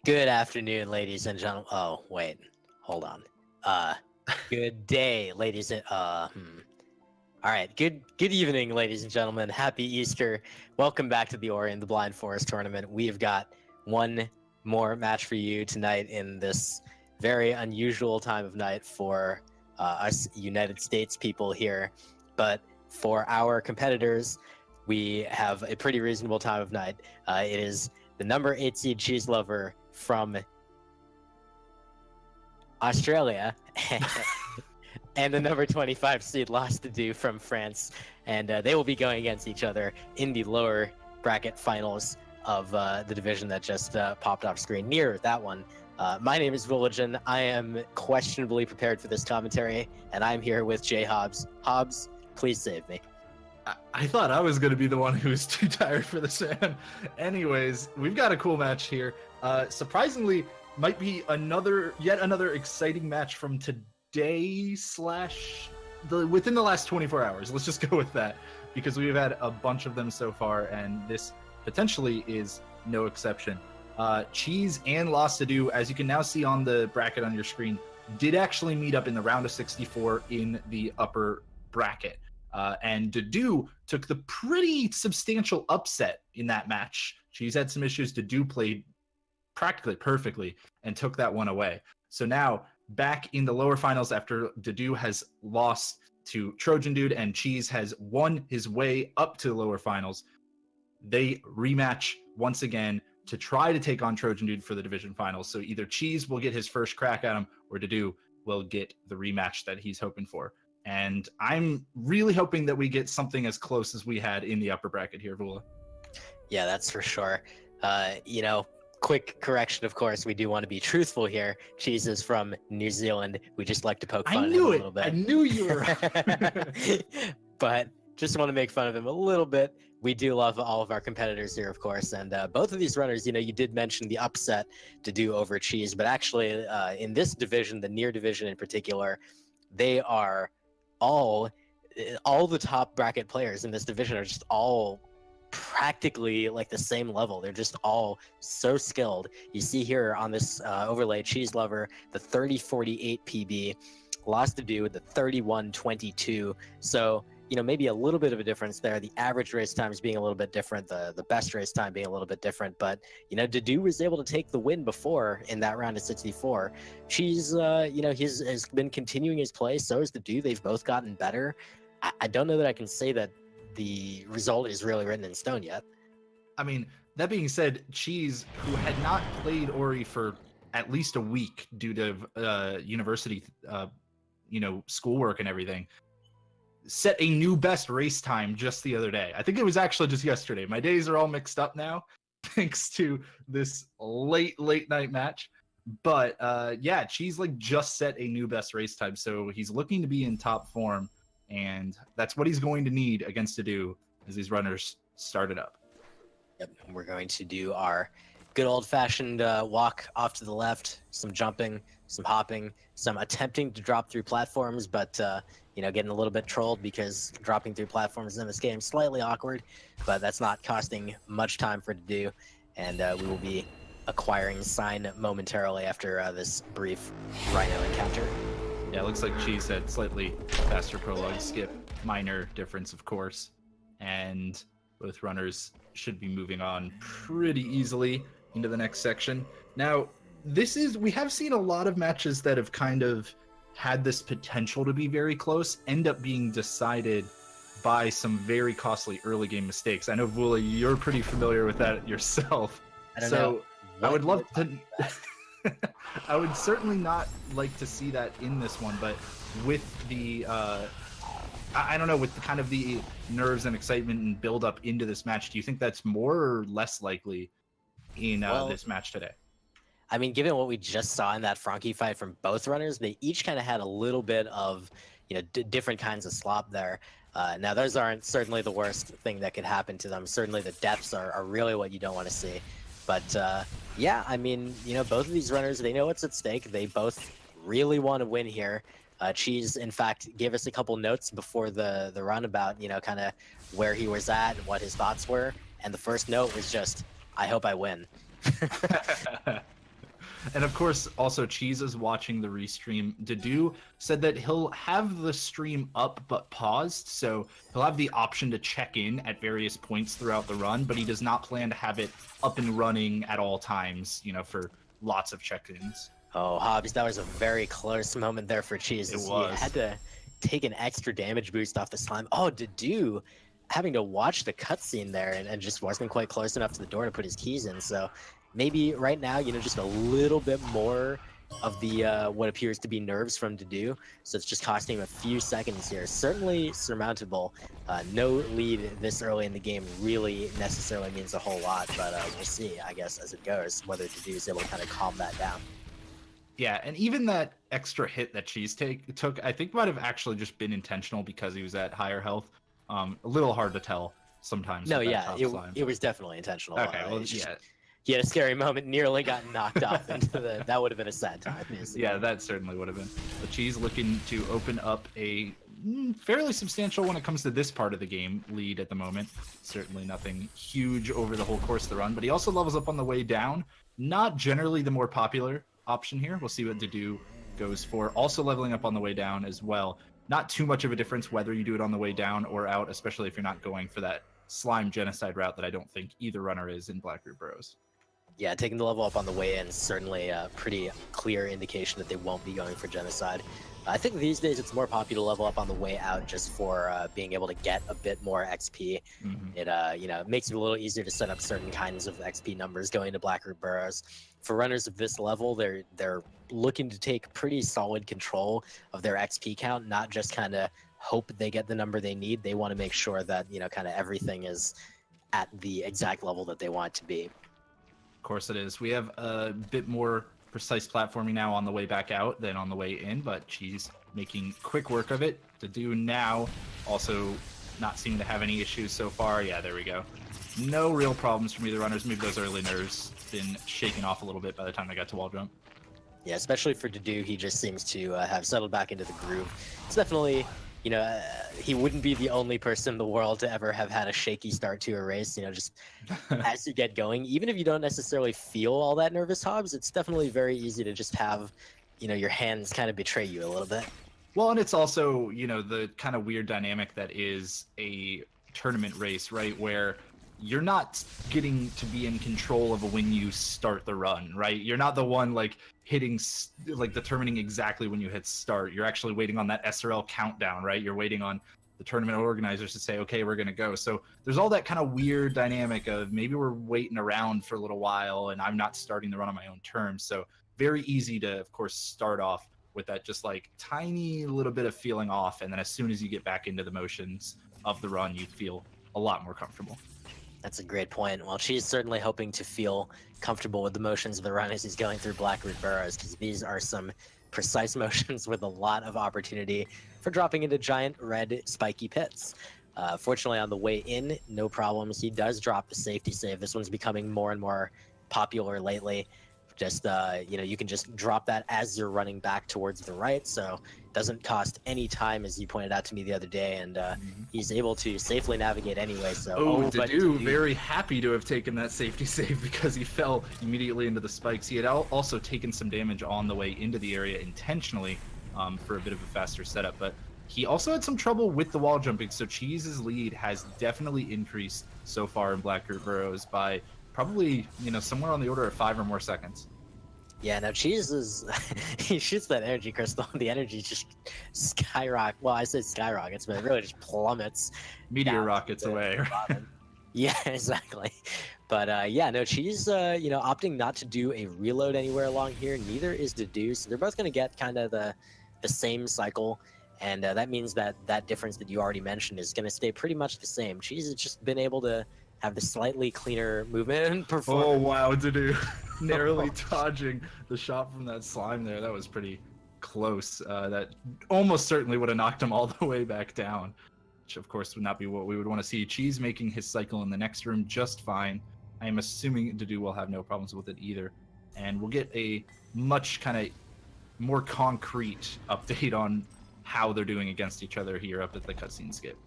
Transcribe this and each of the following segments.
Good afternoon, ladies and gentlemen. Oh, wait. Hold on. Good day, ladies and All right. Good evening, ladies and gentlemen. Happy Easter. Welcome back to the Ori and the Blind Forest tournament. We have got one more match for you tonight in this very unusual time of night for us United States people here. But for our competitors, we have a pretty reasonable time of night. It is the number 8 seed CheeseLover from Australia and the number 25 seed LostDedew from France, and they will be going against each other in the lower bracket finals of the division that just popped off screen near that one. My name is Villagen. I am questionably prepared for this commentary, and I'm here with Jay Hobbs. Hobbs, please save me. I thought I was going to be the one who was too tired for this, man. Anyways, we've got a cool match here. Surprisingly, might be yet another exciting match from today within the last 24 hours. Let's just go with that, because we've had a bunch of them so far, and this potentially is no exception. Cheese and LostDedew, as you can now see on the bracket on your screen, did actually meet up in the round of 64 in the upper bracket. And Dedew took the pretty substantial upset in that match. Cheese had some issues. Dedew played practically perfectly and took that one away. So now back in the lower finals after Dedew has lost to Trojan Dude and Cheese has won his way up to the lower finals, they rematch once again to try to take on Trojan Dude for the division finals. So either Cheese will get his first crack at him or Dedew will get the rematch that he's hoping for. And I'm really hoping that we get something as close as we had in the upper bracket here, Vula. Yeah, that's for sure. Quick correction, of course, we do want to be truthful here. Cheese is from New Zealand. We just like to poke fun at him a little bit. I knew you were right. But just want to make fun of him a little bit. We do love all of our competitors here, of course. And both of these runners, you did mention the upset to do over Cheese. But actually, in this division, the near division in particular, they are all the top bracket players in this division are just all practically like the same level. They're just all so skilled. You see here on this overlay, CheeseLover, the 3048 PB, LostDedew, the 3122. So maybe a little bit of a difference there. The average race times being a little bit different, the best race time being a little bit different. But Dedew was able to take the win before in that round of 64. Cheese, has been continuing his play. So is Dedew. They've both gotten better. I don't know that I can say that the result is really written in stone yet. I mean, that being said, Cheese, who had not played Ori for at least a week due to university, schoolwork and everything, set a new best race time just the other day. I think it was actually just yesterday. My days are all mixed up now thanks to this late night match. But yeah, Cheese just set a new best race time. So he's looking to be in top form, and that's what he's going to need against Dedew as these runners start it up. Yep, we're going to do our good old-fashioned walk off to the left, some jumping, some hopping, some attempting to drop through platforms, but getting a little bit trolled because dropping through platforms in this game is slightly awkward, but that's not costing much time for Dedew, and we will be acquiring sign momentarily after this brief Rhino encounter. Yeah, it looks like Cheese had slightly faster prologue skip, minor difference, of course, and both runners should be moving on pretty easily into the next section. Now, we have seen a lot of matches that have kind of had this potential to be very close, end up being decided by some very costly early game mistakes. I know, Vula, you're pretty familiar with that yourself. I don't know. I would love to... I would certainly not like to see that in this one, but with the... I don't know, with the kind of the nerves and excitement and build up into this match, do you think that's more or less likely in this match today? I mean, given what we just saw in that Frankie fight from both runners, they each kind of had a little bit of, different kinds of slop there. Now, those aren't certainly the worst thing that could happen to them. Certainly the deaths are really what you don't want to see. But, yeah, I mean, both of these runners, they know what's at stake. They both really want to win here. Cheese, in fact, gave us a couple notes before the run about, kind of where he was at and what his thoughts were. And the first note was just, I hope I win. And of course, also Cheese is watching the restream. Dedew said that he'll have the stream up but paused, so he'll have the option to check in at various points throughout the run, but he does not plan to have it up and running at all times, you know, for lots of check-ins. Oh, Hobbs, that was a very close moment there for Cheese. It was. He had to take an extra damage boost off the slime. Oh, Dedew having to watch the cutscene there and just wasn't quite close enough to the door to put his keys in. So maybe right now, you know, just a little bit more of the what appears to be nerves from Dedew. So it's just costing him a few seconds here. Certainly surmountable. No lead this early in the game really necessarily means a whole lot, but we'll see, I guess, as it goes, whether Dedew is able to kind of calm that down. Yeah, and even that extra hit that Cheese took, I think might have actually just been intentional because he was at higher health. A little hard to tell sometimes. No, yeah, it was definitely intentional. Okay, well, yeah. He had a scary moment, nearly got knocked off into the. That would have been a sad time. Yeah, that certainly would have been. But Cheese looking to open up a fairly substantial, when it comes to this part of the game, lead at the moment. Certainly nothing huge over the whole course of the run, but he also levels up on the way down. Not generally the more popular option here. We'll see what Dedew goes for. Also leveling up on the way down as well. Not too much of a difference whether you do it on the way down or out, especially if you're not going for that slime genocide route that I don't think either runner is in Blackroot Burrows. Yeah, taking the level up on the way in is certainly a pretty clear indication that they won't be going for genocide. I think these days it's more popular to level up on the way out just for being able to get a bit more XP. It you know, makes it a little easier to set up certain kinds of XP numbers going to Blackroot Burrows. For runners of this level, they're looking to take pretty solid control of their XP count, not just kind of hope they get the number they need. They want to make sure that, you know, kind of everything is at the exact level that they want it to be. Of course it is. We have a bit more precise platforming now on the way back out than on the way in, but Cheese making quick work of it. Dedew now also not seeming to have any issues so far. Yeah, there we go. No real problems from either runners. Maybe those early nerves been shaken off a little bit by the time they got to wall jump. Yeah, especially for Dedew, he just seems to have settled back into the groove. It's definitely, you know, he wouldn't be the only person in the world to ever have had a shaky start to a race. You know, just as you get going, even if you don't necessarily feel all that nervous, Hobbs, it's definitely very easy to just have, you know, your hands kind of betray you a little bit. Well, and it's also, you know, the kind of weird dynamic that is a tournament race, right? Where you're not getting to be in control of when you start the run, right? You're not the one like hitting, like determining exactly when you hit start. You're actually waiting on that SRL countdown, right? You're waiting on the tournament organizers to say, okay, we're going to go. So there's all that kind of weird dynamic of maybe we're waiting around for a little while and I'm not starting the run on my own terms. So very easy to, of course, start off with that just like tiny little bit of feeling off. And then as soon as you get back into the motions of the run, you feel a lot more comfortable. That's a great point. Well, she's certainly hoping to feel comfortable with the motions of the run as he's going through Blackroot Burrows, because these are some precise motions with a lot of opportunity for dropping into giant red spiky pits. Fortunately, on the way in, no problems. He does drop the safety save. This one's becoming more and more popular lately. Just, you know, you can just drop that as you're running back towards the right, so it doesn't cost any time, as you pointed out to me the other day, and he's able to safely navigate anyway. So, Dedew very happy to have taken that safety save because he fell immediately into the spikes. He had also taken some damage on the way into the area intentionally for a bit of a faster setup, but he also had some trouble with the wall jumping, so Cheese's lead has definitely increased so far in Blackroot Burrows by probably, you know, somewhere on the order of 5 or more seconds. Yeah, now Cheese is he shoots that energy crystal, and the energy just skyrockets. Well, I said skyrockets, but it really just plummets. Meteor rockets away. Yeah, exactly. But yeah, no, Cheese, you know, opting not to do a reload anywhere along here. Neither is Dedew, so they're both going to get kind of the same cycle, and that means that that difference that you already mentioned is going to stay pretty much the same. Cheese has just been able to have the slightly cleaner movement and performance. Oh wow, Dedew narrowly dodging the shot from that slime there. That was pretty close. That almost certainly would have knocked him all the way back down, which of course would not be what we would want to see. Cheese making his cycle in the next room just fine. I am assuming Dedew will have no problems with it either. And we'll get a much kind of more concrete update on how they're doing against each other here up at the cutscene skip.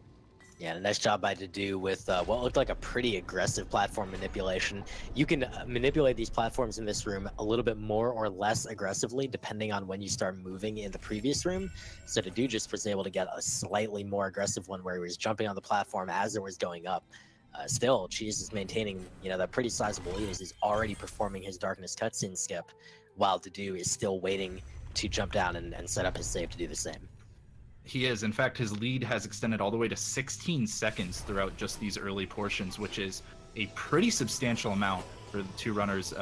Yeah, nice job by Dedew with what looked like a pretty aggressive platform manipulation. You can manipulate these platforms in this room a little bit more or less aggressively depending on when you start moving in the previous room. So Dedew just was able to get a slightly more aggressive one where he was jumping on the platform as it was going up. Still, Cheese is maintaining, that pretty sizable lead as he's already performing his Darkness cutscene skip, while Dedew is still waiting to jump down and set up his save to do the same. He is. In fact, his lead has extended all the way to 16 seconds throughout just these early portions, which is a pretty substantial amount for the two runners,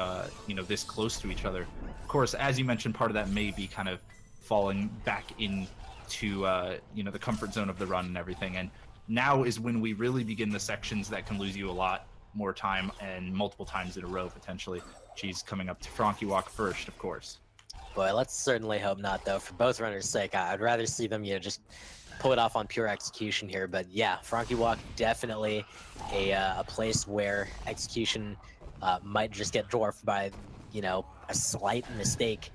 this close to each other. Of course, as you mentioned, part of that may be kind of falling back into, the comfort zone of the run and everything. And now is when we really begin the sections that can lose you a lot more time and multiple times in a row, potentially. Cheese coming up to Frankie Walk first, of course. Boy, let's certainly hope not, though. For both runners' sake, I'd rather see them, just pull it off on pure execution here. But yeah, Frankie Walk definitely a place where execution might just get dwarfed by, a slight mistake.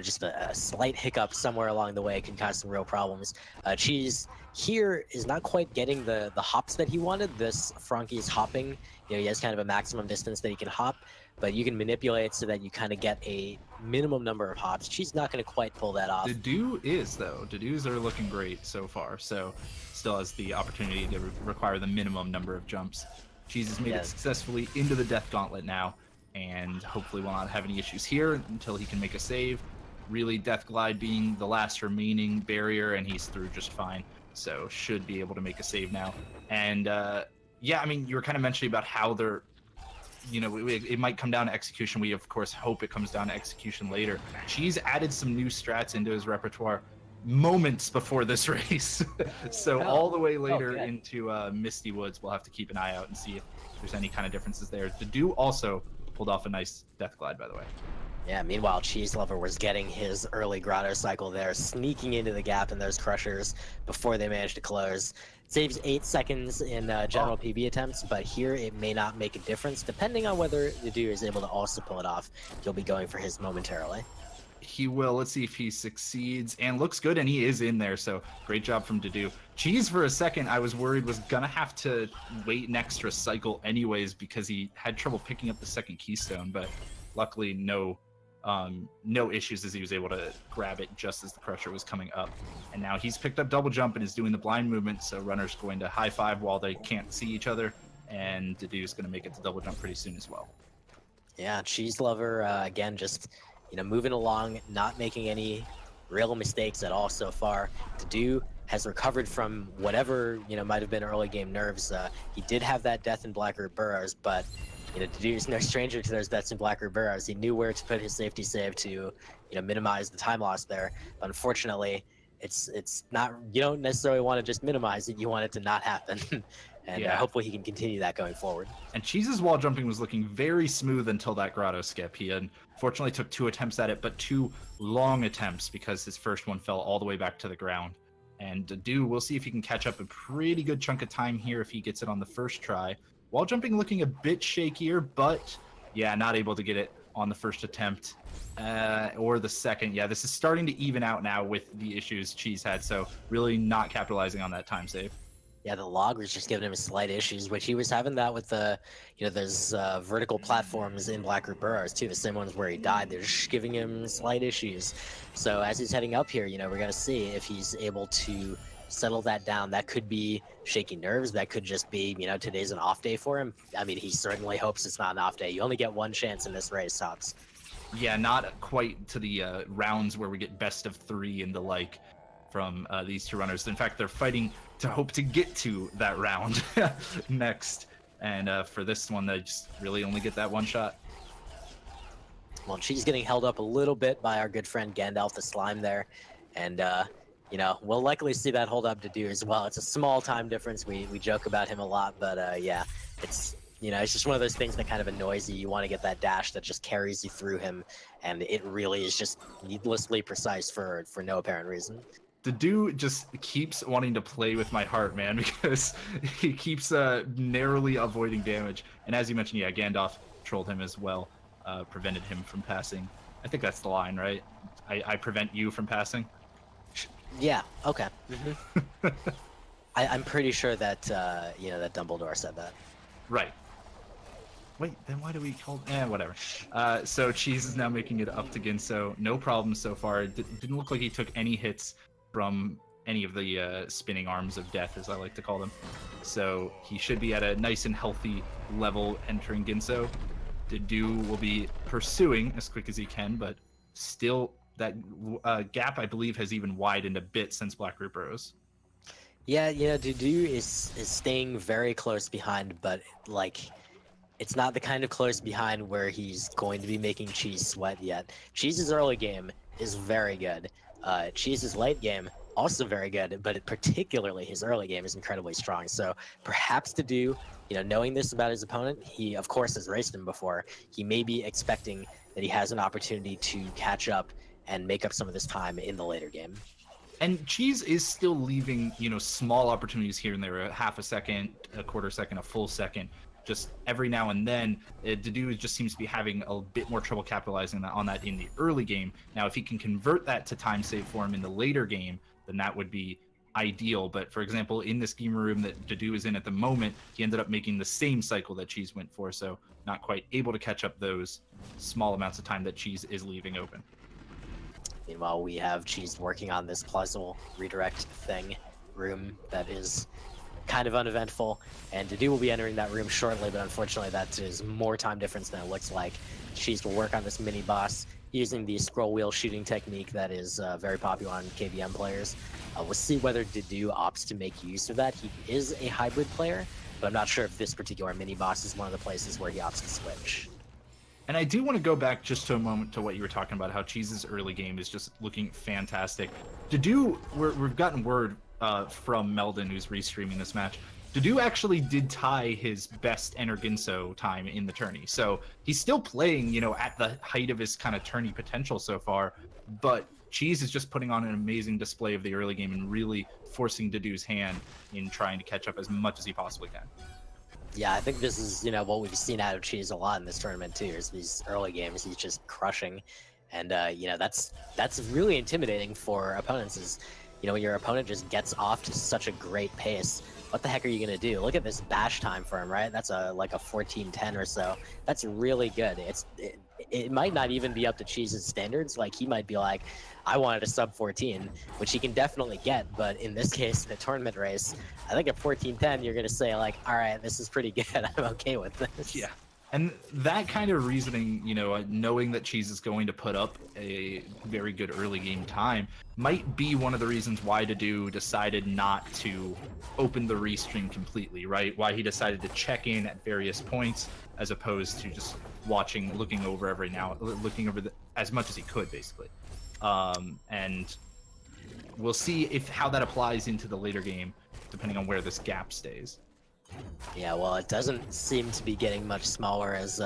Just a slight hiccup somewhere along the way can cause some real problems. Cheese here is not quite getting the hops that he wanted. This Frankie's hopping. He has kind of a maximum distance that he can hop, but you can manipulate so that you kind of get a minimum number of hops. Cheese not going to quite pull that off. Dedew is, though. Dedews are looking great so far, so still has the opportunity to require the minimum number of jumps. Cheese has made it successfully into the Death Gauntlet now, and hopefully will not have any issues here until he can make a save. Really, Death Glide being the last remaining barrier, and he's through just fine, so should be able to make a save now. And yeah, I mean, you were kind of mentioning about how they're, it might come down to execution. We, of course, hope it comes down to execution later. Cheese added some new strats into his repertoire moments before this race. So all the way later into Misty Woods, we'll have to keep an eye out and see if there's any kind of differences there. Dedew also pulled off a nice Death Glide, by the way. Yeah, meanwhile, CheeseLover was getting his early grotto cycle there, sneaking into the gap in those crushers before they managed to close. Saves 8 seconds in general PB attempts, but here it may not make a difference. Depending on whether Dedew is able to also pull it off, he'll be going for his momentarily. He will. Let's see if he succeeds, and looks good, and he is in there, so great job from Dedew. Cheese, for a second, I was worried was gonna have to wait an extra cycle anyways because he had trouble picking up the second keystone, but luckily no issues as he was able to grab it just as the crusher was coming up. And now he's picked up double jump and is doing the blind movement, so runner's going to high five while they can't see each other, and Dedew's going to make it to double jump pretty soon as well. Yeah, CheeseLover again just moving along, not making any real mistakes at all so far. Dedew has recovered from whatever might have been early game nerves. He did have that death in Blackroot Burrows, but Dedew's no stranger to those deaths in Blackroot Burrows. He knew where to put his safety save to minimize the time loss there. But unfortunately, it's not, you don't necessarily want to just minimize it, you want it to not happen. And hopefully he can continue that going forward. And Cheese's wall jumping was looking very smooth until that grotto skip. He unfortunately took 2 attempts at it, but 2 long attempts because his first one fell all the way back to the ground. And Dedew, we'll see if he can catch up a pretty good chunk of time here if he gets it on the first try. Wall jumping looking a bit shakier, but yeah, not able to get it on the first attempt or the second. Yeah, this is starting to even out now with the issues Cheese had, so really not capitalizing on that time save. Yeah, the log was just giving him slight issues, which he was having that with the, those vertical platforms in Blackroot Burrows too, the same ones where he died. They're just giving him slight issues. So as he's heading up here, we're going to see if he's able to settle that down. That could be shaky nerves. That could just be, today's an off day for him. I mean, he certainly hopes it's not an off day. You only get one chance in this race, Hops. Yeah, not quite to the rounds where we get best of 3 and the like from these two runners. In fact, they're fighting to hope to get to that round next. And for this one, they just really only get that one shot. Well, she's getting held up a little bit by our good friend Gandalf the Slime there. And, we'll likely see that hold up Dedew as well. It's a small time difference. We joke about him a lot, but yeah, it's, it's just one of those things that kind of annoys you. You want to get that dash that just carries you through him, and it really is just needlessly precise for no apparent reason. Dedew just keeps wanting to play with my heart, man, because he keeps narrowly avoiding damage. And as you mentioned, yeah, Gandalf trolled him as well, prevented him from passing. I think that's the line, right? I prevent you from passing. Yeah, okay. Mm-hmm. I'm pretty sure that that Dumbledore said that. Right. Wait, then why do we call? Whatever. So Cheese is now making it up to Ginso. No problem so far. Didn't look like he took any hits from any of the spinning arms of death, as I like to call them. So he should be at a nice and healthy level entering Ginso. Dedew will be pursuing as quick as he can, but still that gap, I believe, has even widened a bit since Black Group rose. Yeah, Dedew is staying very close behind, but like, it's not the kind of close behind where he's going to be making Cheese sweat yet. Cheese's early game is very good. Cheese's late game also very good, but particularly his early game is incredibly strong. So perhaps Dedew, knowing this about his opponent, he of course has raced him before. He may be expecting that he has an opportunity to catch up and make up some of this time in the later game. And Cheese is still leaving, small opportunities here and there, a half a second, a quarter second, a full second. Just every now and then, Dedew just seems to be having a bit more trouble capitalizing on that in the early game. Now, if he can convert that to time save for him in the later game, then that would be ideal. But for example, in this game room that Dedew is in at the moment, he ended up making the same cycle that Cheese went for, so not quite able to catch up those small amounts of time that Cheese is leaving open. Meanwhile, we have Cheese working on this puzzle redirect room that is kind of uneventful, and Dedew will be entering that room shortly, but unfortunately that is more time difference than it looks like. Cheese will work on this mini boss using the scroll wheel shooting technique that is very popular on KBM players. We'll see whether Dedew opts to make use of that. He is a hybrid player, but I'm not sure if this particular mini boss is one of the places where he opts to switch. And I do want to go back just to a moment to what you were talking about, how Cheese's early game is just looking fantastic. Dedew, we've gotten word from Meldon, who's restreaming this match. Dedew actually did tie his best Enter Ginso time in the tourney. So he's still playing, at the height of his kind of tourney potential so far. But Cheese is just putting on an amazing display of the early game and really forcing Dedew's hand in trying to catch up as much as he possibly can. Yeah, I think this is, what we've seen out of Cheese a lot in this tournament too, is these early games he's just crushing. And, that's really intimidating for opponents is, when your opponent just gets off to such a great pace, what the heck are you going to do? Look at this bash time for him, right? That's like a 14:10 or so. That's really good. It might not even be up to Cheese's standards. Like, he might be like, I wanted a sub 14, which he can definitely get. But in this case, the tournament race, I think at 14:10, you're going to say, like, all right, this is pretty good. I'm okay with this. Yeah. And that kind of reasoning, knowing that Cheese is going to put up a very good early game time, might be one of the reasons why Dedew decided not to open the restream completely, right? Why he decided to check in at various points as opposed to just looking over as much as he could, basically. And we'll see how that applies into the later game, depending on where this gap stays. Yeah, well, it doesn't seem to be getting much smaller as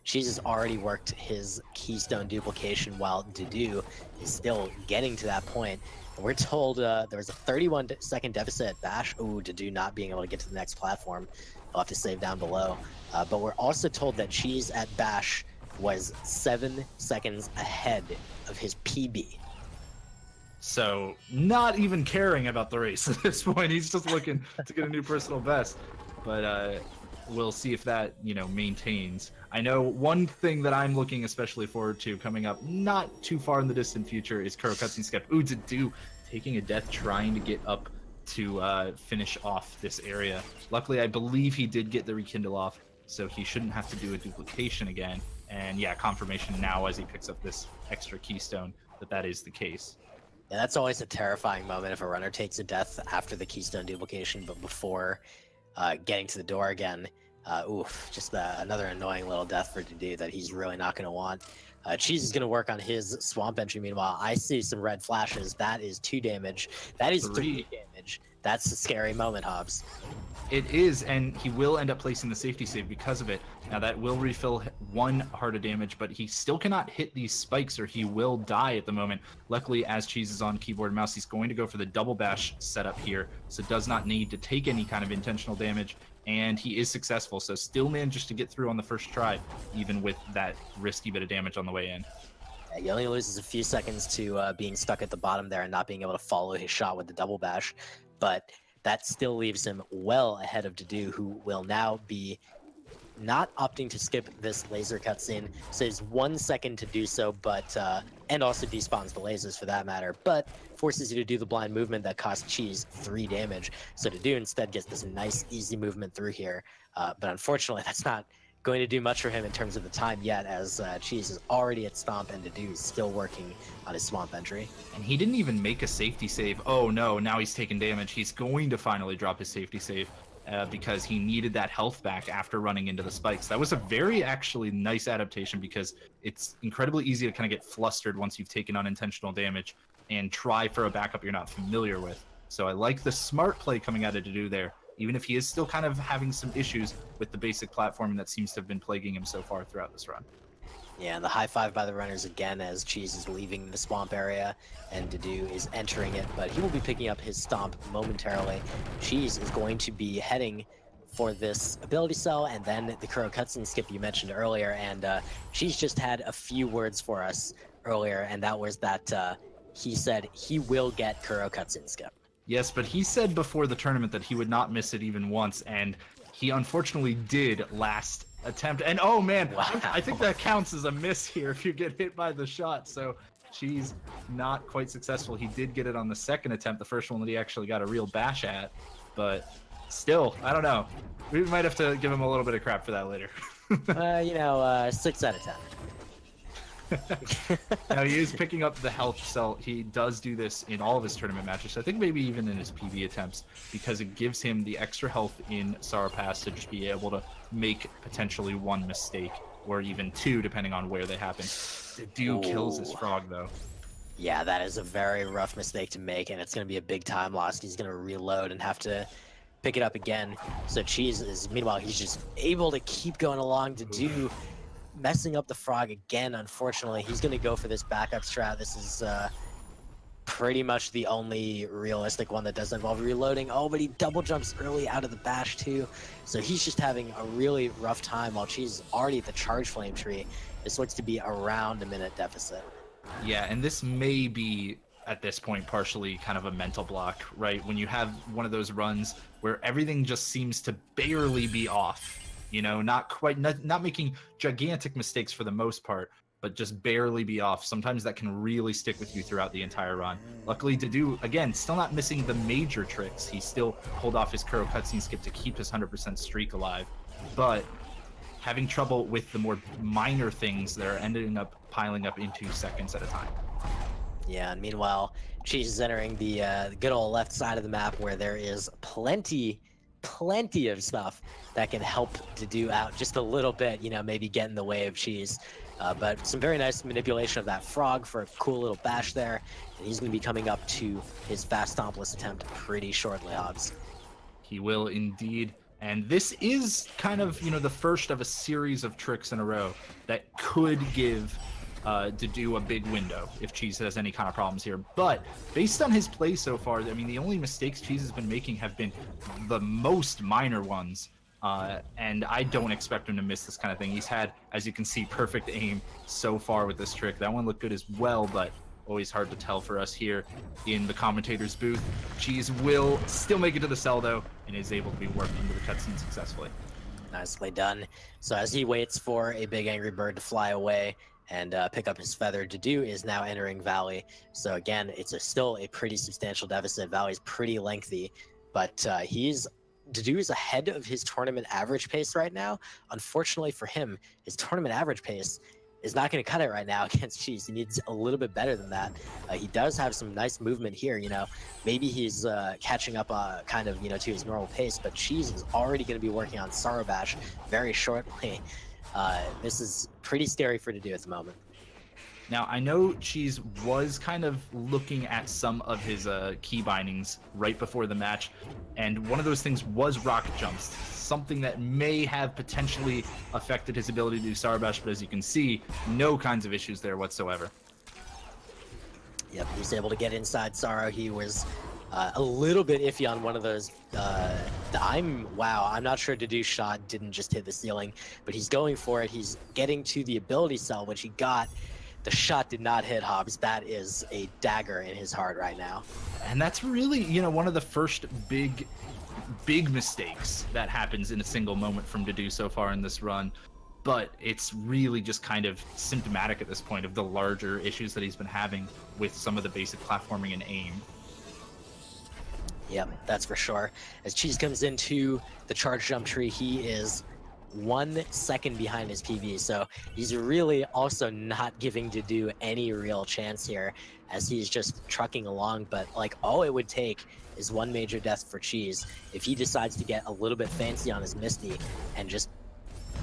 Cheese has already worked his keystone duplication while Dedew is still getting to that point. And we're told there was a 31-second deficit at Bash. Ooh, Dedew not being able to get to the next platform. He'll have to save down below. But we're also told that Cheese at Bash was 7 seconds ahead of his PB. So not even caring about the race at this point. He's just looking to get a new personal best. But we'll see if that, maintains. I know one thing that I'm looking especially forward to coming up not too far in the distant future is Kuro Cutscene Skip. Ooh, Dedew taking a death, trying to get up to finish off this area. Luckily, I believe he did get the rekindle off, so he shouldn't have to do a duplication again. And yeah, confirmation now as he picks up this extra keystone that is the case. Yeah, that's always a terrifying moment if a runner takes a death after the keystone duplication, but before getting to the door again. Oof, just another annoying little death for Dedew that he's really not going to want. Cheese is going to work on his swamp entry. Meanwhile, I see some red flashes. That is 2 damage. That is 3 damage. That's a scary moment, Hobbs. It is, and he will end up placing the safety save because of it. Now that will refill 1 heart of damage, but he still cannot hit these spikes or he will die at the moment. Luckily, as Cheese is on keyboard and mouse, he's going to go for the double bash setup here, so does not need to take any kind of intentional damage, and he is successful, so still manages to get through on the first try, even with that risky bit of damage on the way in. Yeah, he only loses a few seconds to being stuck at the bottom there and not being able to follow his shot with the double bash, but that still leaves him well ahead of Dedew, who will now be not opting to skip this laser cutscene, saves 1 second to do so, but and also despawns the lasers for that matter, but forces you to do the blind movement that costs Cheese 3 damage. So Dedew instead gets this nice, easy movement through here, but unfortunately that's not going to do much for him in terms of the time yet, as Cheese is already at Stomp and Dedew is still working on his Swamp entry. And he didn't even make a safety save. Oh no, now he's taking damage. He's going to finally drop his safety save. Because he needed that health back after running into the spikes. That was a very actually nice adaptation, because it's incredibly easy to kind of get flustered once you've taken unintentional damage and try for a backup you're not familiar with. So I like the smart play coming out of Dedew there, even if he is still kind of having some issues with the basic platforming that seems to have been plaguing him so far throughout this run. Yeah, and the high five by the runners again as Cheese is leaving the Swamp area and Dedew is entering it, but he will be picking up his Stomp momentarily. Cheese is going to be heading for this ability cell and then the Kuro cutscene skip you mentioned earlier, and Cheese just had a few words for us earlier, and that was that he said he will get Kuro cutscene skip. Yes, but he said before the tournament that he would not miss it even once, and he unfortunately did last attempt. And oh man, wow. I think that counts as a miss here if you get hit by the shot. So Cheese not quite successful. He did get it on the second attempt, the first one that he actually got a real bash at, but still, I don't know. We might have to give him a little bit of crap for that later. 6 out of 10. Now he is picking up the health cell. He does do this in all of his tournament matches. I think maybe even in his PB attempts, because it gives him the extra health in Sorrow Pass to just be able to make potentially 1 mistake, or even 2, depending on where they happen. Dedew kills his frog, though. Yeah, that is a very rough mistake to make, and it's going to be a big time loss. He's going to reload and have to pick it up again. So Cheese is, meanwhile, he's just able to keep going along. Dedew messing up the frog again, unfortunately. He's going to go for this backup strat. This is pretty much the only realistic one that doesn't involve reloading. Oh, but he double jumps early out of the bash too. So he's just having a really rough time while Cheese is already at the charge flame tree. This looks to be around a minute deficit. Yeah, and this may be, at this point, partially kind of a mental block, right? When you have one of those runs where everything just seems to barely be off. You know, not making gigantic mistakes for the most part, but just barely be off. Sometimes that can really stick with you throughout the entire run. Luckily, Dedew, again, still not missing the major tricks. He still pulled off his Kuro cutscene skip to keep his 100% streak alive, but having trouble with the more minor things that are ending up piling up in 2 seconds at a time. Yeah, and meanwhile, Cheese is entering the good old left side of the map where there is plenty of stuff that can help Dedew out just a little bit, you know, maybe get in the way of Cheese. But some very nice manipulation of that frog for a cool little bash there. And he's going to be coming up to his fast stompless attempt pretty shortly, Hobbs. He will indeed. And this is kind of, you know, the first of a series of tricks in a row that could give Dedew a big window if Cheese has any kind of problems here. But based on his play so far, I mean, the only mistakes Cheese has been making have been the most minor ones. And I don't expect him to miss this kind of thing. He's had, as you can see, perfect aim so far with this trick. That one looked good as well, but always hard to tell for us here in the commentator's booth. Cheese will still make it to the cell, though, and is able to be worked into the cutscene successfully. Nicely done. So as he waits for a big angry bird to fly away and pick up his feather, Dedew is now entering Valley. So again, it's still a pretty substantial deficit. Valley's pretty lengthy, but Dedew is ahead of his tournament average pace right now. Unfortunately for him, his tournament average pace is not going to cut it right now against Cheese. He needs a little bit better than that. He does have some nice movement here, you know. Maybe he's catching up kind of, you know, to his normal pace, but Cheese is already going to be working on Sorrow Bash very shortly. This is pretty scary for Dedew at the moment. Now, I know Cheese was kind of looking at some of his key bindings right before the match, and one of those things was rocket jumps, something that may have potentially affected his ability to do Sorrow Bash, but as you can see, no kinds of issues there whatsoever. Yep, he was able to get inside Sorrow. He was a little bit iffy on one of those. I'm not sure Dedew's shot didn't just hit the ceiling, but he's going for it. He's getting to the ability cell, which he got. the shot did not hit Hobbs. That is a dagger in his heart right now. And that's really, you know, one of the first big mistakes that happens in a single moment from Dedew so far in this run. But it's really just kind of symptomatic at this point of the larger issues that he's been having with some of the basic platforming and aim. Yep, that's for sure. As Cheese comes into the charge jump tree, he is 1 second behind his PB, so he's really also not giving Dedew any real chance here, as he's just trucking along. But like, all it would take is one major death for Cheese if he decides to get a little bit fancy on his Misty and just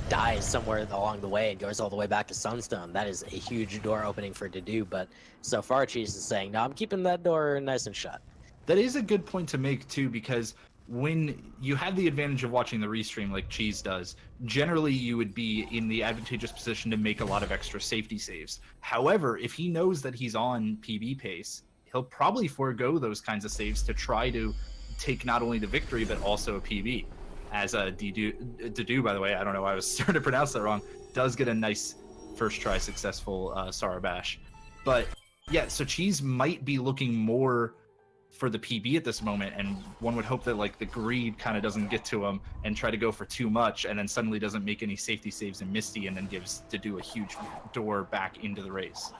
dies somewhere along the way and goes all the way back to Sunstone. That is a huge door opening for Dedew, but so far Cheese is saying, no, I'm keeping that door nice and shut. That is a good point to make too, because when you have the advantage of watching the restream like Cheese does, generally you would be in the advantageous position to make a lot of extra safety saves. However, if he knows that he's on PB pace, he'll probably forego those kinds of saves to try to take not only the victory, but also a PB. As Dedew, by the way, I don't know why I was starting to pronounce that wrong, does get a nice first try successful Sarabash. But yeah, so Cheese might be looking more for the PB at this moment, and one would hope that like the greed kind of doesn't get to him and try to go for too much, and then suddenly doesn't make any safety saves in Misty, and then gives Dedew a huge door back into the race.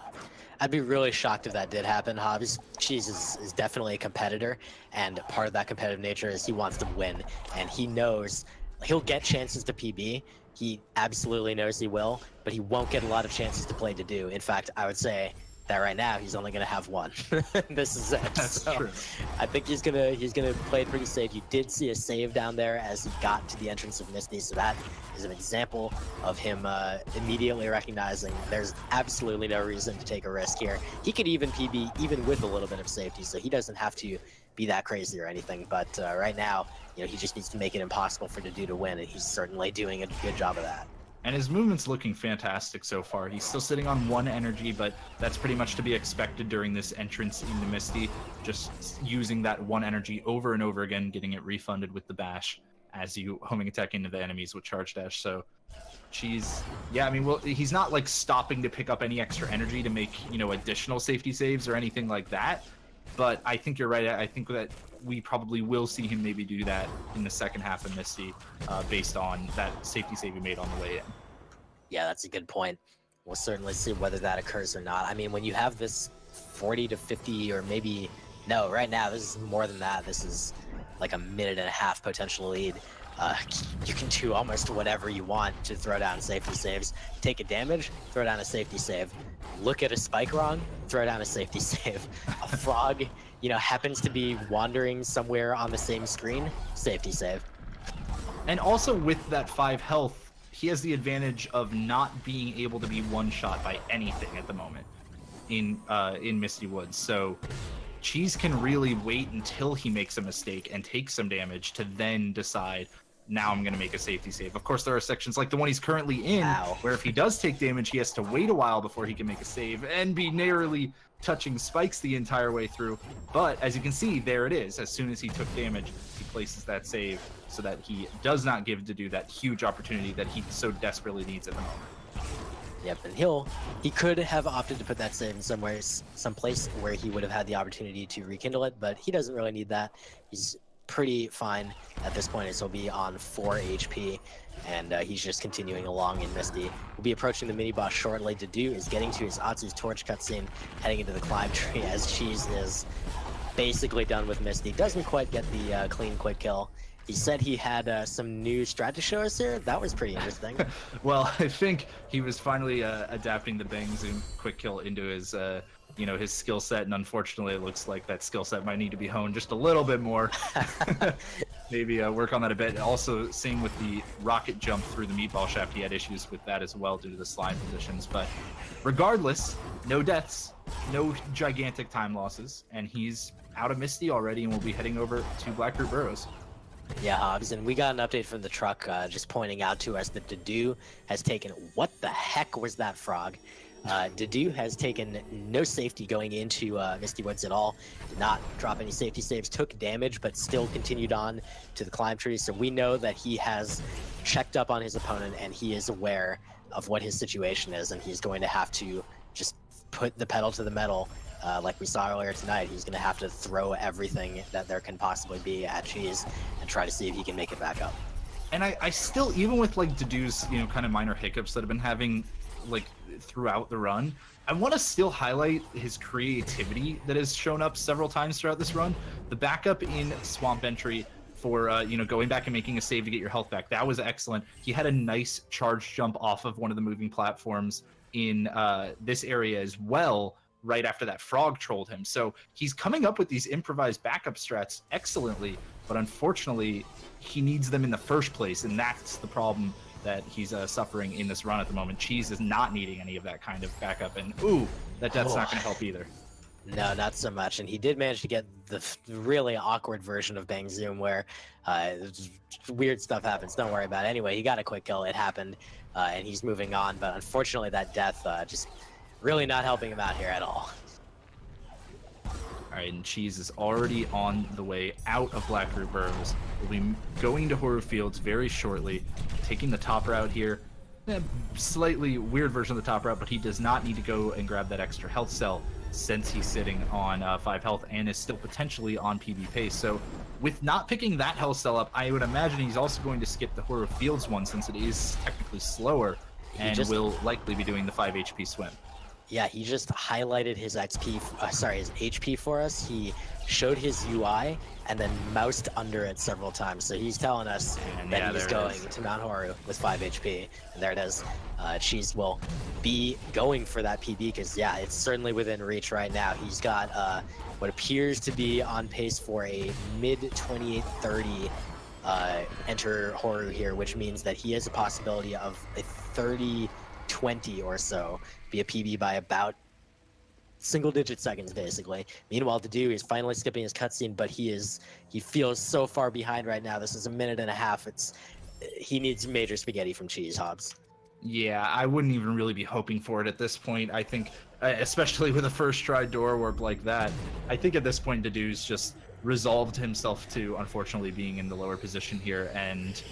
I'd be really shocked if that did happen. Hobbs, Cheese is definitely a competitor, and part of that competitive nature is he wants to win, and he knows he'll get chances to PB. He absolutely knows he will, but he won't get a lot of chances to play Dedew. In fact, I would say that right now he's only going to have one. This is it. That's true. I think he's gonna play it pretty safe. You did see a save down there as he got to the entrance of Misty, so that is an example of him immediately recognizing there's absolutely no reason to take a risk here. He could even PB even with a little bit of safety, so he doesn't have to be that crazy or anything. But right now, you know, he just needs to make it impossible for Dedew to win, and he's certainly doing a good job of that. And his movement's looking fantastic so far. He's still sitting on 1 energy, but that's pretty much to be expected during this entrance into Misty. Just using that 1 energy over and over again, getting it refunded with the bash as you homing attack into the enemies with charge dash. So Cheese, yeah, I mean, well, he's not like stopping to pick up any extra energy to make, you know, additional safety saves or anything like that. But I think you're right. I think that we probably will see him maybe do that in the second half of Misty, based on that safety save he made on the way in. Yeah, that's a good point. We'll certainly see whether that occurs or not. I mean, when you have this 40 to 50, or maybe, no, right now, this is more than that. This is like a minute and a half potential lead. You can do almost whatever you want to throw down safety saves. Take a damage, throw down a safety save. Look at a spike wrong, throw down a safety save. A frog, you know, happens to be wandering somewhere on the same screen, safety save. And also with that 5 health, he has the advantage of not being able to be one-shot by anything at the moment in Misty Woods. So Cheese can really wait until he makes a mistake and take some damage to then decide, now I'm going to make a safety save. Of course, there are sections like the one he's currently in, where if he does take damage, he has to wait a while before he can make a save and be narrowly touching spikes the entire way through. But as you can see, there it is. As soon as he took damage, he places that save so that he does not give Dedew that huge opportunity that he so desperately needs at the moment. Yep, and he could have opted to put that save in someplace where he would have had the opportunity to rekindle it, but he doesn't really need that. He's pretty fine at this point, as he'll be on 4 HP, and he's just continuing along in Misty. We'll be approaching the mini-boss shortly. Dedew is getting to his Atsu's Torch cutscene, heading into the climb tree, as Cheese is basically done with Misty. Doesn't quite get the clean quick kill. He said he had some new strat to show us here. That was pretty interesting. Well, I think he was finally adapting the Bang Zoom quick kill into his his skill set, and unfortunately it looks like that skill set might need to be honed just a little bit more. Maybe work on that a bit. Also, same with the rocket jump through the meatball shaft. He had issues with that as well due to the slide positions. But regardless, no deaths, no gigantic time losses, and he's out of Misty already and will be heading over to Blackroot Burrows. Yeah, Hobbs, and we got an update from the truck just pointing out to us that Dedew has taken... What the heck was that frog? Dedew has taken no safety going into Misty Woods at all. Did not drop any safety saves, took damage, but still continued on to the climb tree. So we know that he has checked up on his opponent, and he is aware of what his situation is, and he's going to have to just put the pedal to the metal. Like we saw earlier tonight, he's going to have to throw everything that there can possibly be at Cheese and try to see if he can make it back up. And I still, even with like Dedew's, kind of minor hiccups that have been having like throughout the run, I want to still highlight his creativity that has shown up several times throughout this run. The backup in Swamp Entry for, going back and making a save to get your health back, that was excellent. He had a nice charge jump off of one of the moving platforms in this area as well, right after that frog trolled him. So he's coming up with these improvised backup strats excellently, but unfortunately he needs them in the first place, and that's the problem that he's suffering in this run at the moment. Cheese is not needing any of that kind of backup, and ooh, that death's not going to help either. No, not so much. And he did manage to get the really awkward version of Bang Zoom where weird stuff happens. Don't worry about it. Anyway, he got a quick kill. It happened, and he's moving on. But unfortunately, that death just really not helping him out here at all. All right, and Cheese is already on the way out of Blackroot Burrows. We'll be going to Horror Fields very shortly, taking the top route here. Slightly weird version of the top route, but he does not need to go and grab that extra health cell since he's sitting on 5 health and is still potentially on PB pace. So with not picking that health cell up, I would imagine he's also going to skip the Horror Fields one since it is technically slower and will likely be doing the 5 HP swim. Yeah, he just highlighted his his HP for us. He showed his UI and then moused under it several times. So he's telling us that he's going to Mount Horu with 5 HP. And there it is. Cheese will be going for that PB because, yeah, it's certainly within reach right now. He's got what appears to be on pace for a mid-2830 enter Horu here, which means that he has a possibility of a 30-20 or so, be a PB by about single-digit seconds, basically. Meanwhile, Dedew is finally skipping his cutscene, but he feels so far behind right now. This is a minute and a half. He needs major spaghetti from Cheese, Hobbs. Yeah, I wouldn't even really be hoping for it at this point. I think, especially with a first try door warp like that, I think at this point Dedew's just resolved himself to, unfortunately, being in the lower position here and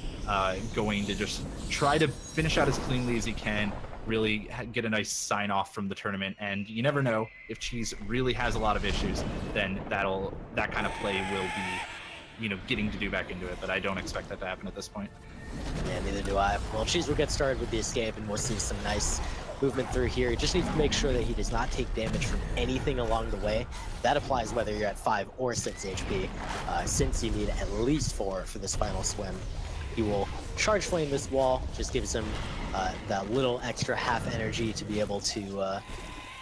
going to just try to finish out as cleanly as he can, really get a nice sign off from the tournament. And you never know, if Cheese really has a lot of issues, then that kind of play will be, getting Dedew back into it. But I don't expect that to happen at this point. Yeah, neither do I. Well, Cheese will get started with the escape, and we'll see some nice movement through here. He just needs to make sure that he does not take damage from anything along the way. That applies whether you're at 5 or 6 HP, since you need at least 4 for this final swim. He will charge flame this wall, just gives him that little extra half energy to be able to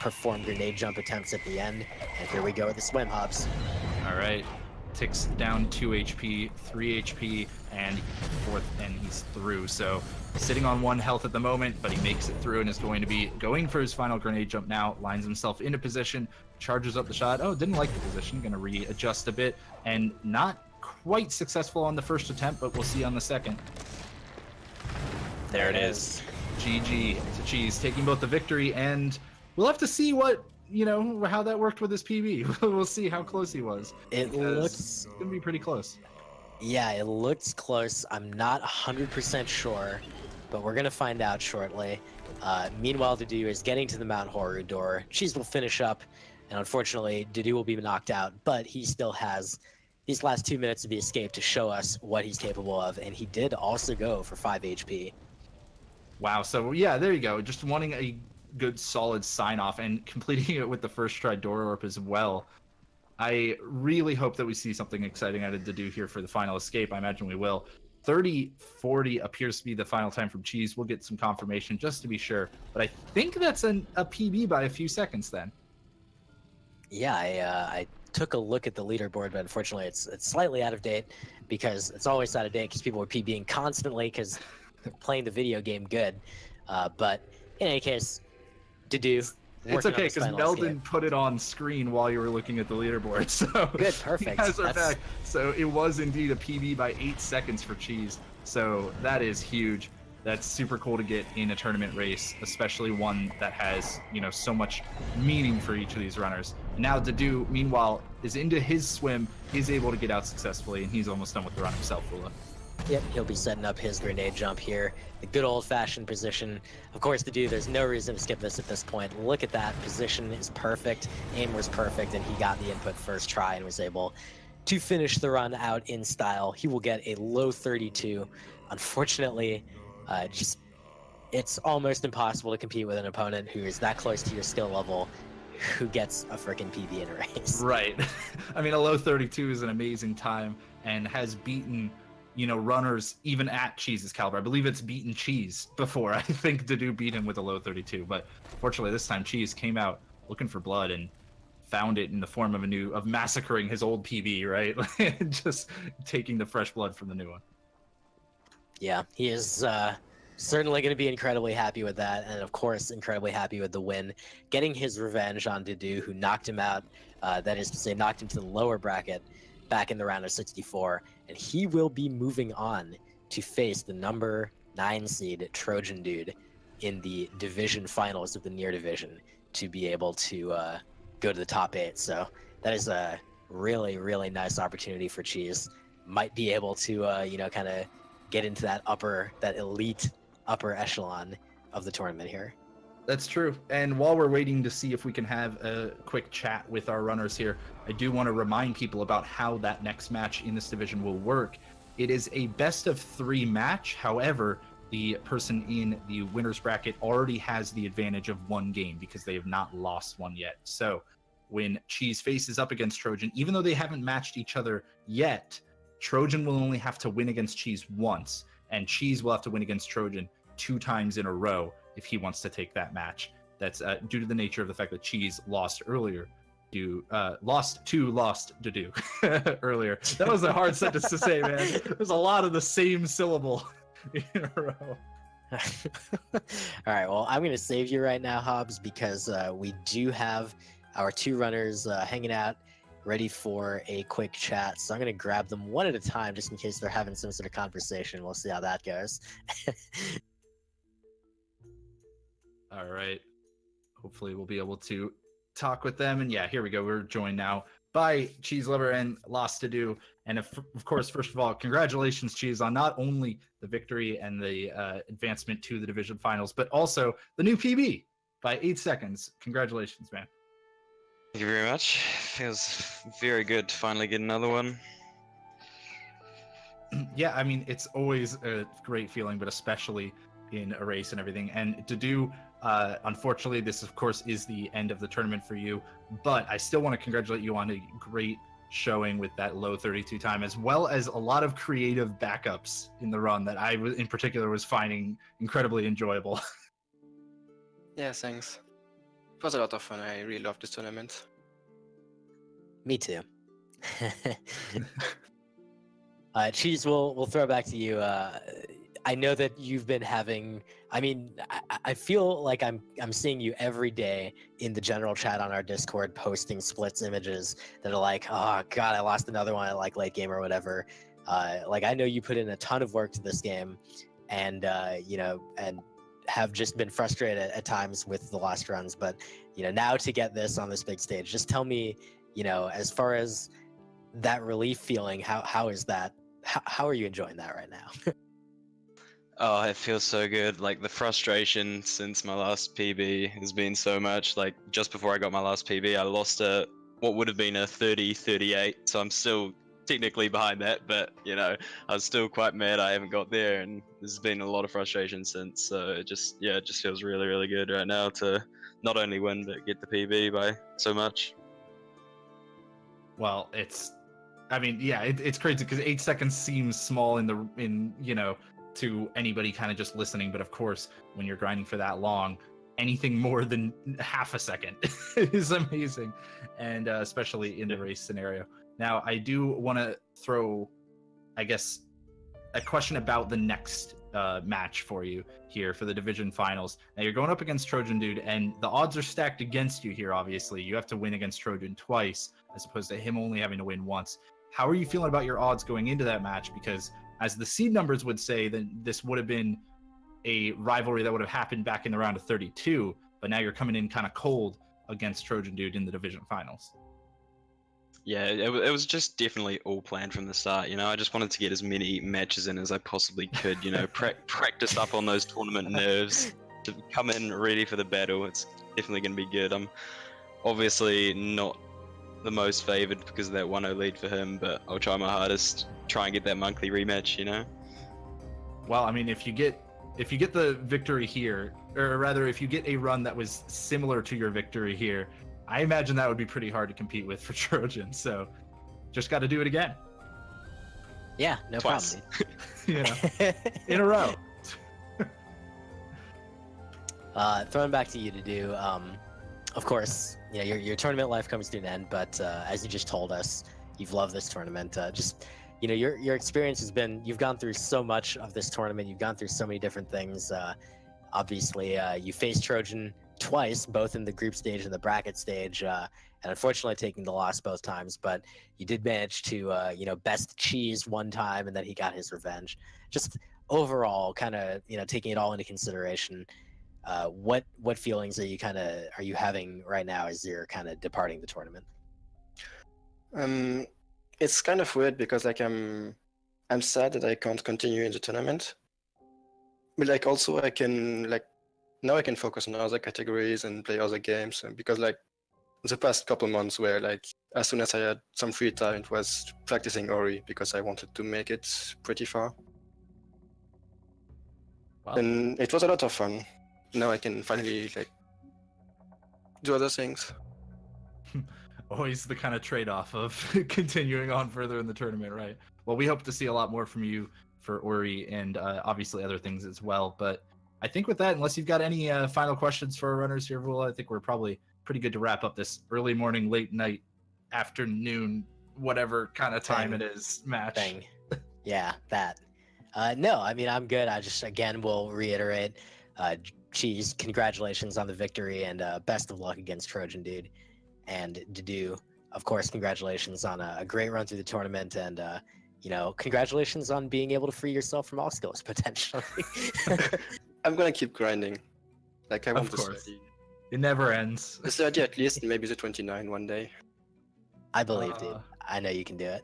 perform grenade jump attempts at the end. And here we go with the swim, Hobbs. All right. Ticks down 2 HP, 3 HP, and he's through. So sitting on 1 health at the moment, but he makes it through and is going to be going for his final grenade jump now. Lines himself into position, charges up the shot. Oh, didn't like the position. Going to readjust a bit, and not quite successful on the first attempt, but we'll see on the second. There it is. GG to Cheese, taking both the victory, and we'll have to see what, how that worked with his PB. We'll see how close he was. It looks gonna be pretty close. Yeah, it looks close. I'm not 100% sure, but we're gonna find out shortly. Meanwhile, Dedew is getting to the Mount Horu door. Cheese will finish up, and unfortunately, Dedew will be knocked out, but he still has these last 2 minutes of the escape to show us what he's capable of, and he did also go for 5 HP. Wow, so yeah, there you go. Just wanting a good solid sign off and completing it with the first try door warp as well. I really hope that we see something exciting out of Dedew here for the final escape. I imagine we will. 30-40 appears to be the final time from Cheese. We'll get some confirmation just to be sure, but I think that's a PB by a few seconds then. Yeah, I took a look at the leaderboard, but unfortunately it's slightly out of date, because it's always out of date because people are PBing constantly because they're playing the video game good. But in any case, Dedew. It's okay, because Meldon put it on screen while you were looking at the leaderboard. So good, perfect. You guys are back. So it was indeed a PB by 8 seconds for Cheese. So that is huge. That's super cool to get in a tournament race, especially one that has, so much meaning for each of these runners. And now Dedew, meanwhile, is into his swim. He's able to get out successfully, and he's almost done with the run himself, Lula. Yep, he'll be setting up his grenade jump here. The good old-fashioned position. Of course, there's no reason to skip this at this point. Look at that. Position is perfect. Aim was perfect, and he got the input first try and was able to finish the run out in style. He will get a low 32. Unfortunately, it's almost impossible to compete with an opponent who is that close to your skill level, who gets a freaking PB in a race. Right. I mean, a low 32 is an amazing time and has beaten, you know, runners even at Cheese's caliber. I believe it's beaten Cheese before. I think Dedew beat him with a low 32, but fortunately this time Cheese came out looking for blood and found it in the form of massacring his old PB, right? Just taking the fresh blood from the new one. Yeah, he is certainly going to be incredibly happy with that, and of course incredibly happy with the win, getting his revenge on Dedew, who knocked him out, that is to say knocked him to the lower bracket back in the round of 64, and he will be moving on to face the number 9 seed Trojan Dude in the division finals of the near division to be able to go to the top 8. So that is a really, really nice opportunity for Cheese. Might be able to, you know, kind of get into that elite upper echelon of the tournament here. That's true. And while we're waiting to see if we can have a quick chat with our runners here, I do want to remind people about how that next match in this division will work. It is a best of 3 match. However, the person in the winner's bracket already has the advantage of 1 game because they have not lost one yet. So when Cheese faces up against Trojan, even though they haven't matched each other yet, Trojan will only have to win against Cheese once, and Cheese will have to win against Trojan 2 times in a row if he wants to take that match. That's due to the nature of the fact that Cheese lost earlier. Lost Dedew earlier. That was a hard sentence to say, man. There's a lot of the same syllable in a row. All right, well, I'm going to save you right now, Hobbs, because we do have our 2 runners hanging out, ready for a quick chat. So I'm going to grab them one at a time just in case they're having some sort of conversation. We'll see how that goes. All right. Hopefully we'll be able to talk with them. And yeah, here we go. We're joined now by CheeseLover and LostDedew. And of course, first of all, congratulations, Cheese, on not only the victory and the advancement to the division finals, but also the new PB by 8 seconds. Congratulations, man. Thank you very much. Feels very good to finally get another one. Yeah, I mean, it's always a great feeling, but especially in a race and everything. And Dedew, unfortunately, this of course is the end of the tournament for you, but I still want to congratulate you on a great showing with that low 32 time, as well as a lot of creative backups in the run that I in particular was finding incredibly enjoyable. Yeah, thanks. It was a lot of fun. I really loved this tournament. Me too. Cheese, we'll throw back to you. I know that you've been having. I mean, I feel like I'm seeing you every day in the general chat on our Discord, posting splits images that are like, oh god, I lost another one at like late game or whatever. Like I know you put in a ton of work to this game, and you know, and have just been frustrated at times with the lost runs. But you know, now to get this on this big stage, just tell me, you know, as far as that relief feeling, how is that? How are you enjoying that right now? Oh, it feels so good. Like the frustration since my last PB has been so much. Like just before I got my last PB, I lost what would have been a 30-38. So I'm still technically behind that, but you know, I was still quite mad I haven't got there, and there's been a lot of frustration since. So it just feels really, really good right now to not only win but get the PB by so much. Well, I mean, yeah, it's crazy because 8 seconds seems small in you know, to anybody kind of just listening, but of course when you're grinding for that long, anything more than half a second is amazing, and especially in the race scenario. Now I do want to throw, I guess, a question about the next match for you here for the division finals. Now you're going up against Trojan Dude, and the odds are stacked against you here. Obviously you have to win against Trojan twice as opposed to him only having to win once. How are you feeling about your odds going into that match? Because as the seed numbers would say, then this would have been a rivalry that would have happened back in the round of 32, but now you're coming in kind of cold against Trojan Dude in the division finals. Yeah, it was just definitely all planned from the start. You know, I just wanted to get as many matches in as I possibly could. You know, practice up on those tournament nerves to come in ready for the battle. It's definitely going to be good. I'm obviously not the most favored because of that 1-0 lead for him, but I'll try my hardest, try and get that monthly rematch. You know. Well, I mean, if you get the victory here, or rather, if you get a run that was similar to your victory here, I imagine that would be pretty hard to compete with for Trojan. So, just got to do it again. Yeah, no Twice. problem. You know, in a row. Throwing back to you to do. Of course, you know your tournament life comes to an end, but as you just told us, you've loved this tournament. Just you know, your experience has been. You've gone through so much of this tournament. You've gone through so many different things. Obviously, you faced Trojan twice, both in the group stage and the bracket stage, and unfortunately taking the loss both times. But you did manage to, you know, best Cheese one time, and then he got his revenge. Just overall, kind of, you know, taking it all into consideration, what feelings are you having right now as you're kind of departing the tournament? It's kind of weird because like I'm sad that I can't continue in the tournament. But like also I can like now I can focus on other categories and play other games because like the past couple months where like as soon as I had some free time it was practicing Ori because I wanted to make it pretty far. Wow. And it was a lot of fun. Now I can finally like do other things. Always the kind of trade-off of continuing on further in the tournament, right? Well, we hope to see a lot more from you for Ori and obviously other things as well. But I think with that, unless you've got any final questions for our runners here, Vula, I think we're probably pretty good to wrap up this early morning, late night, afternoon, whatever kind of time it is match. Thing. Yeah, that. No, I mean, I'm good. I just, again, will reiterate, Cheese, congratulations on the victory and best of luck against Trojan Dude. And Dedew, of course, congratulations on a great run through the tournament and, you know, congratulations on being able to free yourself from all skills, potentially. I'm gonna keep grinding. Like I want Of the course. 30. It never ends. The 30 at least, maybe the 29 one day. I believe, dude. I know you can do it.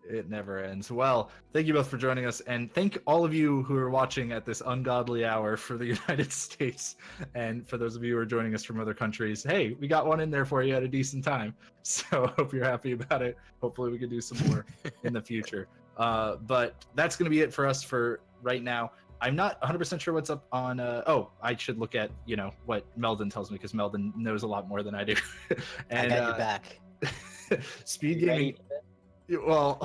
It never ends. Well, thank you both for joining us, and thank all of you who are watching at this ungodly hour for the United States, and for those of you who are joining us from other countries. Hey, we got one in there for you at a decent time, so I hope you're happy about it. Hopefully we can do some more in the future. But that's going to be it for us for right now. I'm not 100% sure what's up on... oh, I should look at, you know, what Meldon tells me, because Meldon knows a lot more than I do. And, I got your back. Speed You ready? Gaming... Well,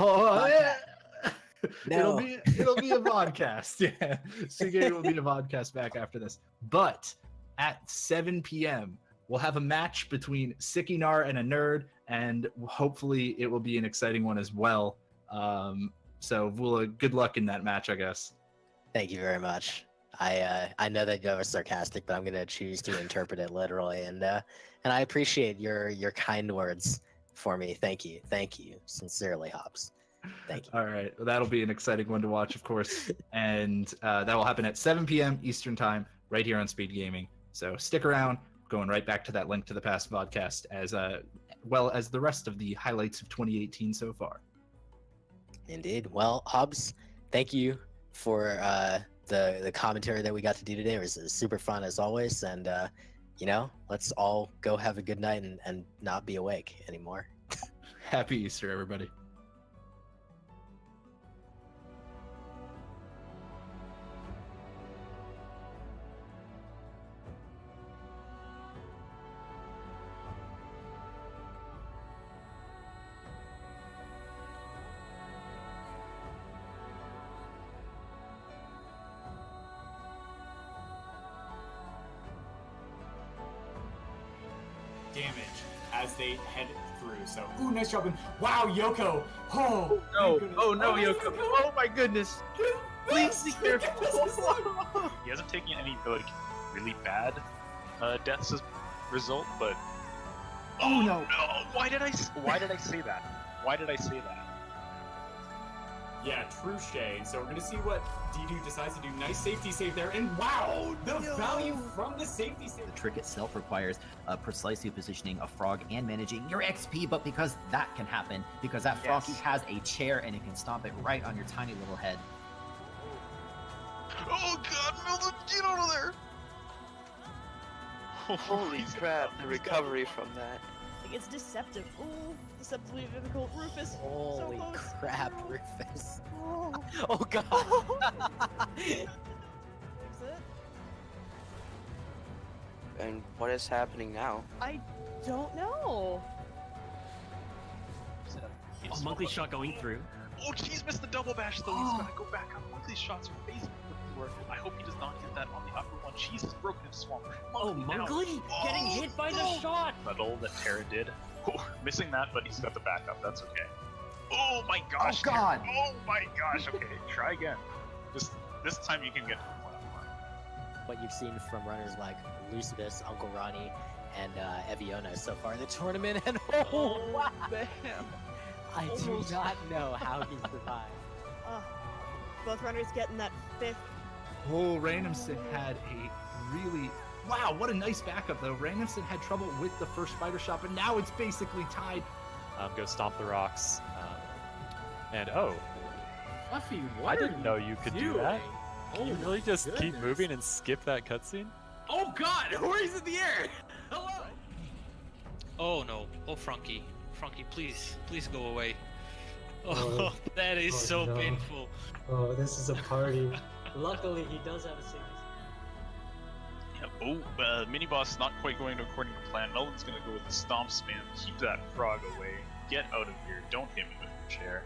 yeah. No. It'll be a podcast. Yeah, Speed will be a podcast back after this. But at 7 p.m. we'll have a match between Sikinar and a nerd, and hopefully it will be an exciting one as well. So Vula, good luck in that match, I guess. Thank you very much. I know that you are sarcastic, but I'm gonna choose to interpret it literally, and I appreciate your kind words for me. Thank you, sincerely, Hobbs. Thank you. All right, well, that'll be an exciting one to watch, of course, and that will happen at 7 p.m. Eastern time, right here on Speed Gaming. So stick around. Going right back to that Link to the Past podcast, as well as the rest of the highlights of 2018 so far. Indeed. Well, Hobbs, thank you for the commentary that we got to do today. It was super fun as always, and you know, let's all go have a good night and not be awake anymore. Happy Easter, everybody. Damage as they head through. So, ooh, nice job. And wow, Yoko. Oh, No, my oh no, goodness. Yoko. Oh my goodness. Please be careful. He hasn't taken any like really bad deaths as a result, but Oh no. no! Why did I say that? Why did I say that? Yeah, true shade. So we're gonna see what Dedew decides to do. Nice safety save there, and wow, the value from the safety save. The trick itself requires precisely positioning a frog and managing your XP, but because that can happen, because that froggy has a chair and it can stomp it right on your tiny little head. Oh god, Milton, get out of there! Holy crap, the recovery from that. It's deceptive. Ooh, deceptively difficult. Rufus, Holy so close. crap, Rufus. Oh. Oh god. Fix it. And what is happening now? I don't know. Oh, Monkey's shot going through. Oh, Cheese missed the double bash though. He's gotta go back up. Monkey's shots are phasing through. I hope he does not get that on the upper one. Cheese has broken his swamp. Oh, Monkey getting hit by the shot. Metal that Terra did. Oh, missing that, but he's got the backup. That's okay. Oh my gosh. Oh god. Oh my gosh. Okay, try again. Just this time you can get to the platform. What you've seen from runners like Lucidus, Uncle Ronnie, and Eviona so far in the tournament, and oh wow. Bam. I do not know how he survived. Both runners getting that 5th. Oh, Randomson had a really... Wow, what a nice backup, though. Randomson had trouble with the first spider shot, but now it's basically tied. Go stomp the rocks. And oh, Fluffy, I didn't know you could do that. Oh, You really just keep moving and skip that cutscene? Oh god, Hori's in the air! Hello! Oh no. Oh, Frankie. Frankie, please go away. Oh, that is so painful. Oh, this is a party. Luckily, he does have a safety. Yeah, mini boss not quite going according to plan. Melvin's gonna go with the stomp spam. Keep that frog away. Get out of here. Don't hit me with your chair.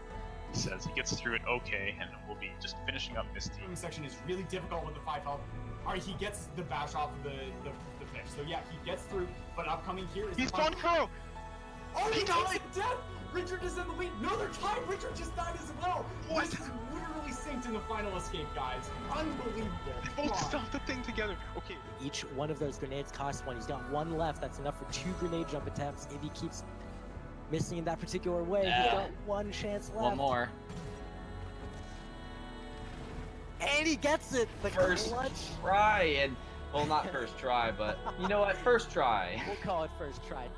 He says he gets through it okay, and we'll be just finishing up Misty. The section is really difficult with the 5 health. Alright, he gets the bash off of the fish. So yeah, he gets through, but upcoming here is He's spawned Kuro! Oh, he takes it to death! Richard is in the lead. No, they're tied. Richard just died as well. What? This is literally synced in the final escape, guys. Unbelievable. They both stopped the thing together. Okay. Each one of those grenades costs 1. He's got 1 left. That's enough for 2 grenade jump attempts. If he keeps missing in that particular way, he's got 1 chance left. One more. And he gets it! The First clutch. try, and well, not first try, but you know what? First try. We'll call it first try.